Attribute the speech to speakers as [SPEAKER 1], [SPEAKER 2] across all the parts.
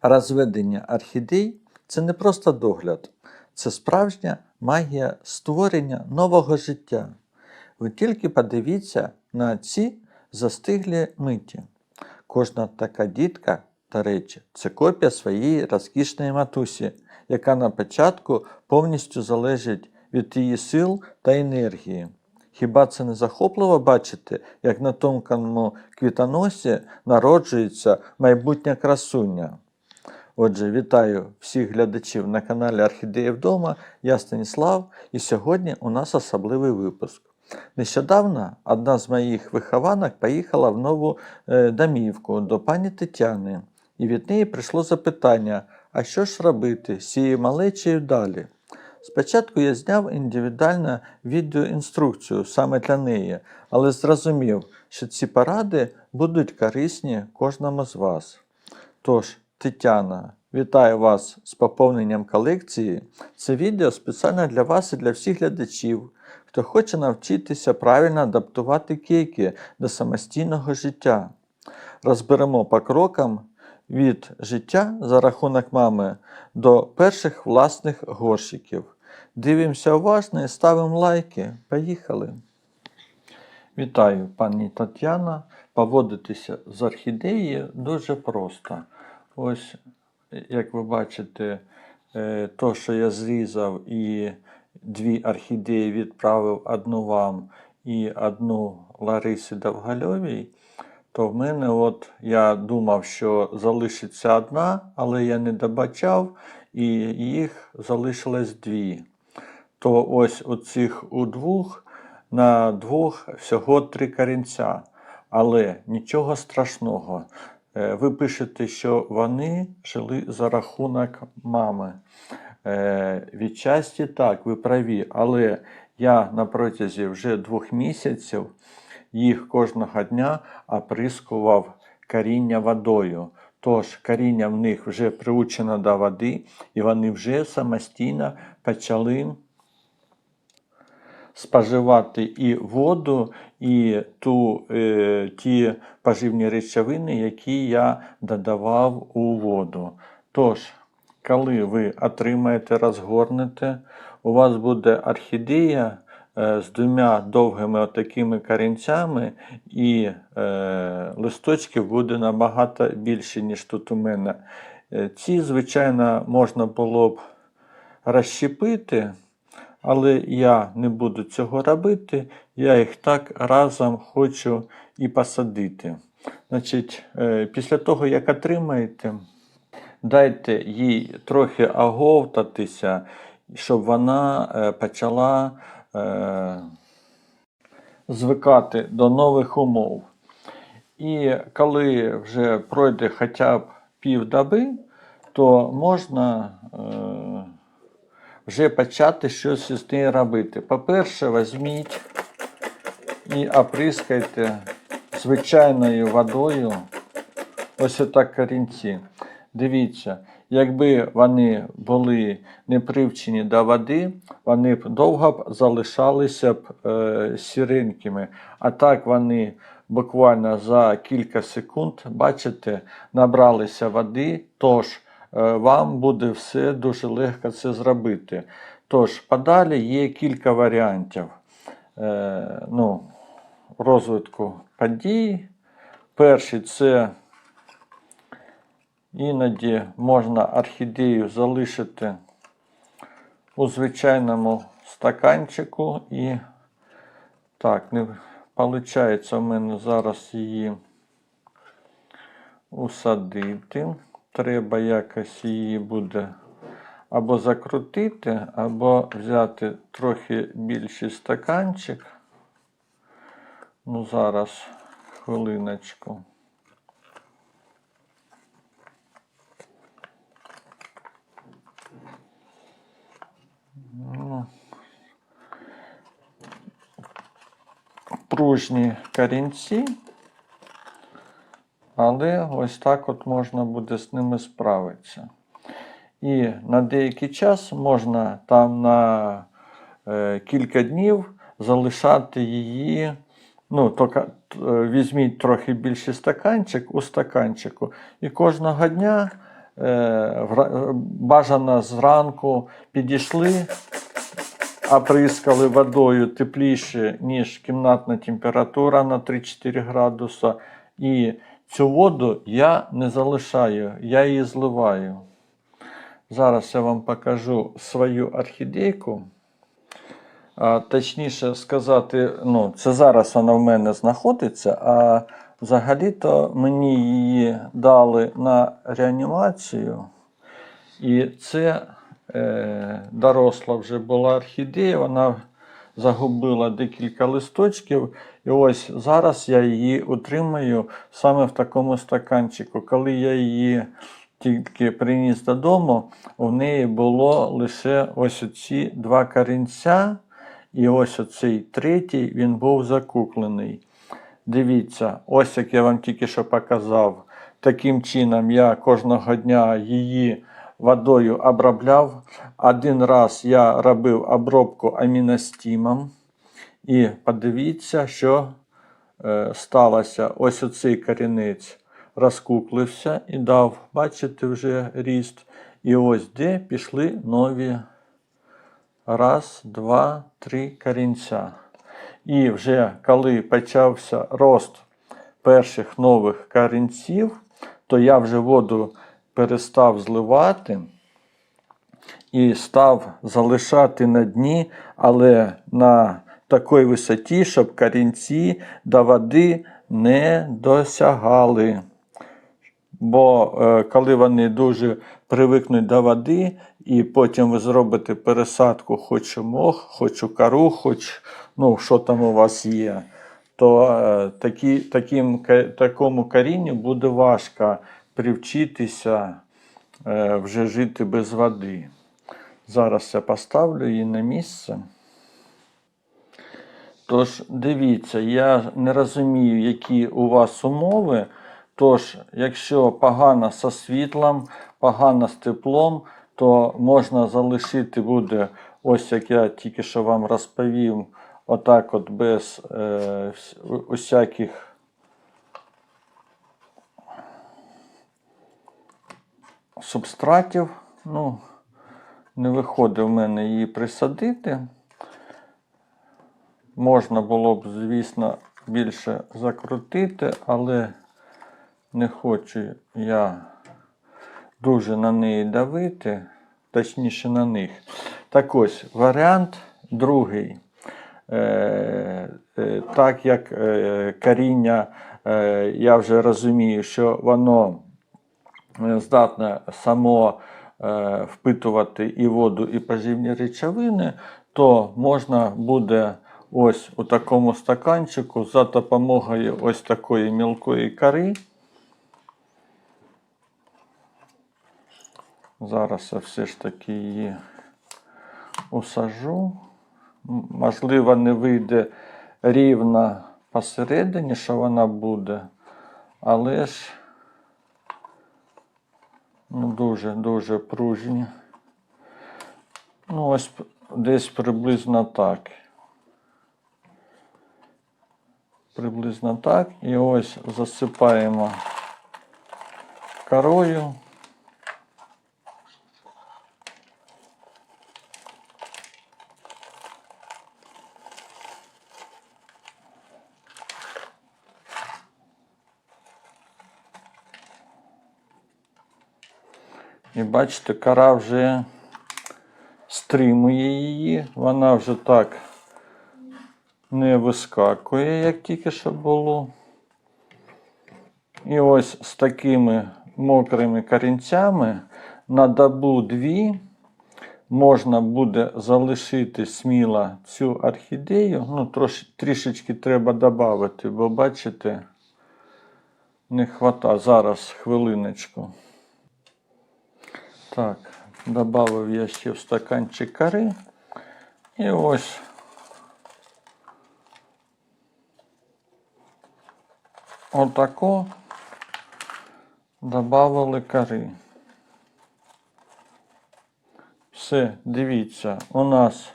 [SPEAKER 1] Розведення орхідей – це не просто догляд, це справжня магія створення нового життя. Ви тільки подивіться на ці застиглі миті. Кожна така дітка, до речі, це копія своєї розкішної матусі, яка на початку повністю залежить від її сил та енергії. Хіба це не захопливо бачити, як на тонкому квітоносі народжується майбутня красуня? Отже, вітаю всіх глядачів на каналі Орхідеї вдома, я Станіслав, і сьогодні у нас особливий випуск. Нещодавно одна з моїх вихованок поїхала в нову домівку до пані Тетяни, і від неї прийшло запитання, а що ж робити з цією малечею далі? Спочатку я зняв індивідуальну відеоінструкцію саме для неї, але зрозумів, що ці поради будуть корисні кожному з вас. Тож, Тетяна, вітаю вас з поповненням колекції. Це відео спеціально для вас і для всіх глядачів, хто хоче навчитися правильно адаптувати кейки до самостійного життя. Розберемо по крокам від життя за рахунок мами до перших власних горщиків. Дивимося уважно і ставимо лайки. Поїхали! Вітаю, пані Тетяна. Поводитися з орхідеєю дуже просто. Ось, як ви бачите, то, що я зрізав і дві орхідеї відправив, одну вам і одну Ларисі Довгольовій, то в мене я думав, що залишиться одна, але я не добачав, і їх залишилось дві. То ось оцих у двох, на двох всього 3 корінця. Але нічого страшного. Ви пишете, що вони жили за рахунок мами. Відчасті так, ви праві, але я на протязі вже 2 місяців їх кожного дня оприскував коріння водою. Тож коріння в них вже приучено до води, і вони вже самостійно почали споживати і воду, і ті поживні речовини, які я додавав у воду. Тож, коли ви отримаєте, розгорнете, у вас буде орхідея з 2 довгими отакими корінцями, і листочків буде набагато більше, ніж тут у мене. Ці, звичайно, можна було б розщепити, але я не буду цього робити, я їх так разом хочу і посадити. Значить, після того, як отримаєте, дайте їй трохи оговтатися, щоб вона почала звикати до нових умов. І коли вже пройде хоча б півдоби, то можна вже почати щось з нею робити. По-перше, візьміть і оприскайте звичайною водою ось отак корінці. Дивіться, якби вони були не привчені до води, вони б довго б залишалися б сіренькими. А так вони буквально за кілька секунд, бачите, набралися води, тож вам буде все дуже легко це зробити. Тож, подалі є кілька варіантів розвитку подій. Перший – це іноді можна орхідею залишити у звичайному стаканчику. І так, не виходить у мене зараз її усадити. Треба якось її буде або закрутити, або взяти трохи більший стаканчик. Зараз, хвилиночку. Пружні корінці. Але ось так можна буде з ними справитися. І на деякий час можна там на кілька днів залишати її, візьміть трохи більший стаканчик у стаканчику і кожного дня бажано зранку підійшли, оприскали водою тепліше, ніж кімнатна температура на 3-4 градуси. І цю воду я не залишаю, я її зливаю. Зараз я вам покажу свою орхідейку. Точніше сказати, це зараз вона в мене знаходиться, а взагалі-то мені її дали на реанімацію. І це доросла вже була орхідея, вона загубила декілька листочків. І ось зараз я її утримую саме в такому стаканчику. Коли я її тільки приніс додому, у неї було лише ось оці 2 корінця. І ось оцей третій, він був закуклений. Дивіться, ось як я вам тільки що показав. Таким чином я кожного дня її водою обробляв. Один раз я робив обробку аміностимом. І подивіться, що сталося. Ось оцей корінець розкуклився і дав, бачите, вже ріст. І ось де пішли нові 1, 2, 3 корінця. І вже коли почався рост перших нових корінців, то я вже воду перестав зливати і став залишати на дні, але на такій висоті, щоб корінці до води не досягали. Бо коли вони дуже привикнуть до води, і потім ви зробите пересадку хоч у мох, хоч у кору, хоч, що там у вас є, то такому корінню буде важко привчитися вже жити без води. Зараз я поставлю її на місце. Тож, дивіться, я не розумію, які у вас умови. Тож, якщо погано зі світлом, погано з теплом, то можна залишити буде, ось як я тільки що вам розповів, отак от без усяких субстратів. Не виходить в мене її присадити. Можна було б, звісно, більше закрутити, але не хочу я дуже на неї давити, точніше на них. Так ось, варіант другий. Так як коріння, я вже розумію, що воно здатне само впитувати і воду, і поживні речовини, то можна буде ось у такому стаканчику за допомогою ось такої мілкої кори. Зараз я все ж таки її усаджу. Можливо, не вийде рівно посередині, що вона буде, але ж дуже пружні. Ось десь приблизно так. Приблизно так. І ось засипаємо корою. І бачите, кора вже стримує її, вона вже так не вискакує, як тільки що було. І ось з такими мокрими корінцями на добу-дві можна буде залишити сміло цю орхідею. Трішечки треба додати, бо бачите, не вистачає. Зараз, хвилиночку. Так, додав я ще в стаканчик кори. І ось отако додали кори. Все, дивіться, у нас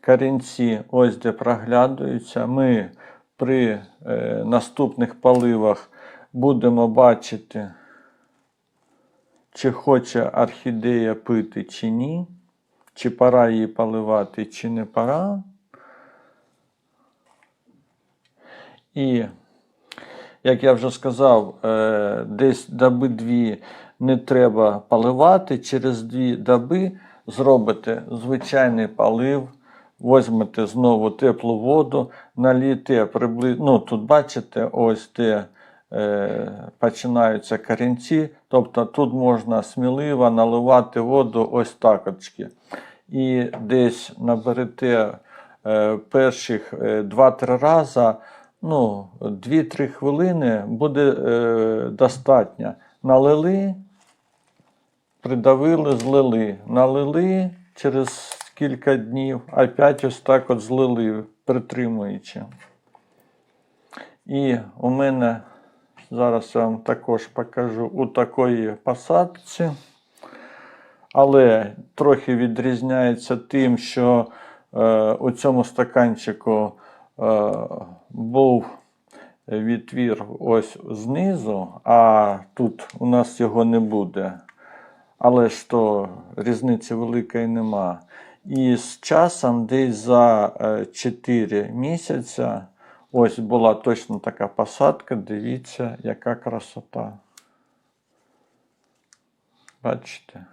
[SPEAKER 1] корінці ось де проглядаються. Ми при наступних поливах будемо бачити чи хоче орхідея пити чи ні, чи пора її поливати, чи не пора. І, як я вже сказав, десь доби 2 не треба поливати, через 2 доби зробите звичайний полив, візьмете знову теплу воду, наліте приблизно, ну тут бачите, ось де починаються корінці, тобто тут можна сміливо наливати воду ось такочки. І десь наберете перших 2-3 рази, ну, 2-3 хвилини буде достатньо. Налили, придавили, злили. Налили через кілька днів, опять ось так от злили, притримуючи. І у мене, зараз я вам також покажу, у такої посадці. Але трохи відрізняється тим, що у цьому стаканчику був відтвір ось знизу, а тут у нас його не буде. Але ж то різниці великої нема. І з часом десь за 4 місяці ось була точно така посадка. Дивіться, яка красота. Бачите?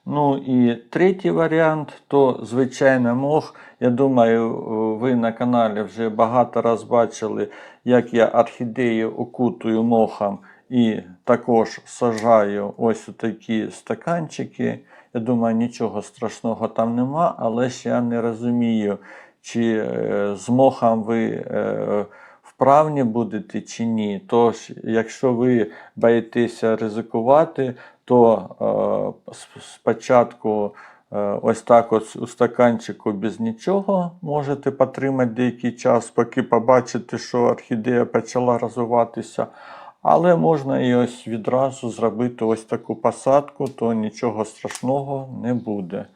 [SPEAKER 1] Ну і третій варіант, то звичайно мох. Я думаю, ви на каналі вже багато раз бачили, як я орхідеї окутую мохом і також сажаю ось у такі стаканчики. Я думаю, нічого страшного там нема, але ж я не розумію, чи з мохом ви вправні будете чи ні. Тож, якщо ви боїтеся ризикувати, то спочатку ось так от у стаканчику без нічого можете потримати деякий час, поки побачите, що орхідея почала розвиватися. Але можна і ось відразу зробити ось таку посадку, то нічого страшного не буде.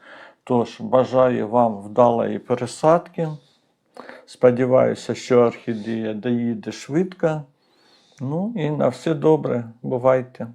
[SPEAKER 1] Тож, бажаю вам вдалої пересадки. Сподіваюся, що орхідея доїде швидко. Ну і на все добре. Бувайте!